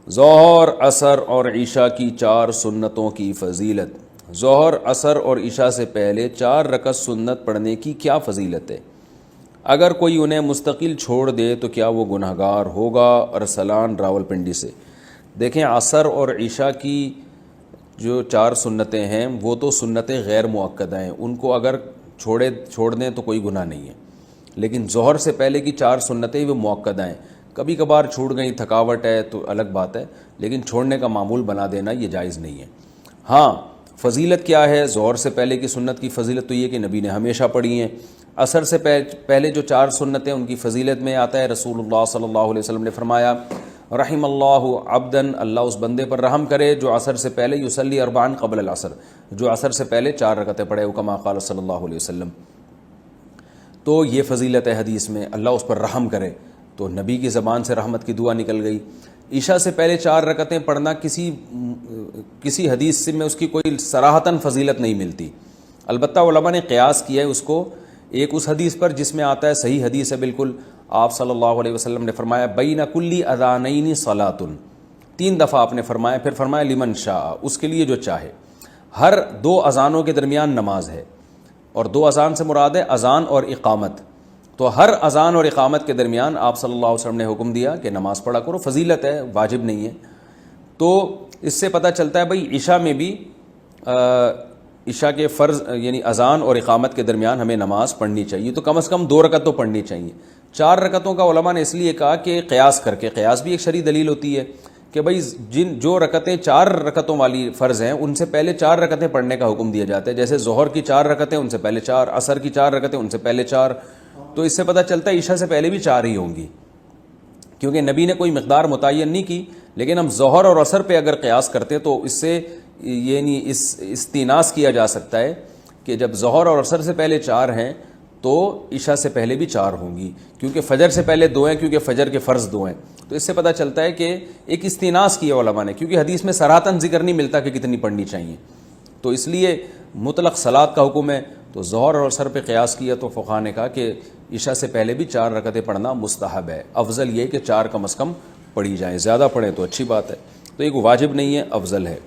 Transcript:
ظہر، عصر اور عشاء کی 4 سنتوں کی فضیلت۔ ظہر، عصر اور عشاء سے پہلے 4 رکعت سنت پڑھنے کی کیا فضیلت ہے؟ اگر کوئی انہیں مستقل چھوڑ دے تو کیا وہ گنہگار ہوگا؟ ارسلان راولپنڈی سے۔ دیکھیں، عصر اور عشاء کی جو 4 سنتیں ہیں وہ تو سنتیں غیر مؤکدہ ہیں، ان کو اگر چھوڑ دیں تو کوئی گناہ نہیں ہے، لیکن ظہر سے پہلے کی 4 سنتیں وہ مؤکدہ ہیں، کبھی کبھار چھوٹ گئیں، تھکاوٹ ہے تو الگ بات ہے، لیکن چھوڑنے کا معمول بنا دینا یہ جائز نہیں ہے۔ ہاں، فضیلت کیا ہے؟ ظہر سے پہلے کی سنت کی فضیلت تو یہ کہ نبی نے ہمیشہ پڑھی ہیں۔ عصر سے پہلے جو 4 سنتیں ان کی فضیلت میں آتا ہے، رسول اللہ صلی اللہ علیہ وسلم نے فرمایا رحم اللہ عبدن، اللہ اس بندے پر رحم کرے جو عصر سے پہلے یصلی 4 قبل العصر، جو عصر سے پہلے 4 رکعتیں پڑھے، کما قال صلی اللہ علیہ وسلم۔ تو یہ فضیلت ہے حدیث میں، اللہ اس پر رحم کرے، تو نبی کی زبان سے رحمت کی دعا نکل گئی۔ عشاء سے پہلے 4 رکعتیں پڑھنا کسی حدیث سے میں اس کی کوئی صراحتاً فضیلت نہیں ملتی، البتہ علماء نے قیاس کیا ہے اس کو ایک اس حدیث پر جس میں آتا ہے، صحیح حدیث ہے بالکل، آپ صلی اللہ علیہ وسلم نے فرمایا بین کل اذانین صلاۃ، 3 دفعہ آپ نے فرمایا، پھر فرمایا لمن شاء، اس کے لیے جو چاہے، ہر 2 اذانوں کے درمیان نماز ہے، اور 2 اذان سے مراد ہے اذان اور اقامت، تو ہر اذان اور اقامت کے درمیان آپ صلی اللہ علیہ وسلم نے حکم دیا کہ نماز پڑھا کرو، فضیلت ہے، واجب نہیں ہے۔ تو اس سے پتہ چلتا ہے بھئی عشاء میں بھی عشاء کے فرض یعنی اذان اور اقامت کے درمیان ہمیں نماز پڑھنی چاہیے، تو کم از کم 2 رکعت تو پڑھنی چاہیے۔ 4 رکعتوں کا علماء نے اس لیے کہا کہ قیاس کر کے، قیاس بھی ایک شرعی دلیل ہوتی ہے کہ بھئی جو رکعتیں 4 رکعتوں والی فرض ہیں ان سے پہلے 4 رکعتیں پڑھنے کا حکم دیا جاتا ہے، جیسے ظہر کی 4 رکعتیں ان سے پہلے 4، عصر کی 4 رکعتیں ان سے پہلے 4، تو اس سے پتہ چلتا ہے عشاء سے پہلے بھی 4 ہی ہوں گی، کیونکہ نبی نے کوئی مقدار متعین نہیں کی۔ لیکن ہم ظہر اور عصر پہ اگر قیاس کرتے تو اس سے یعنی استیناس کیا جا سکتا ہے کہ جب ظہر اور عصر سے پہلے 4 ہیں تو عشاء سے پہلے بھی 4 ہوں گی، کیونکہ فجر سے پہلے 2 ہیں، کیونکہ فجر کے فرض 2 ہیں، تو اس سے پتہ چلتا ہے کہ ایک استیناس کیا علماء نے، کیونکہ حدیث میں صراحتاً ذکر نہیں ملتا کہ کتنی پڑھنی چاہیے، تو اس لیے مطلق صلاۃ کا حکم ہے، تو ظہر اور عصر پہ قیاس کیا تو فقہاء نے کہا کہ عشاء سے پہلے بھی 4 رکعتیں پڑھنا مستحب ہے، افضل یہ کہ 4 کم از کم پڑھی جائیں، زیادہ پڑھیں تو اچھی بات ہے، تو ایک واجب نہیں ہے، افضل ہے۔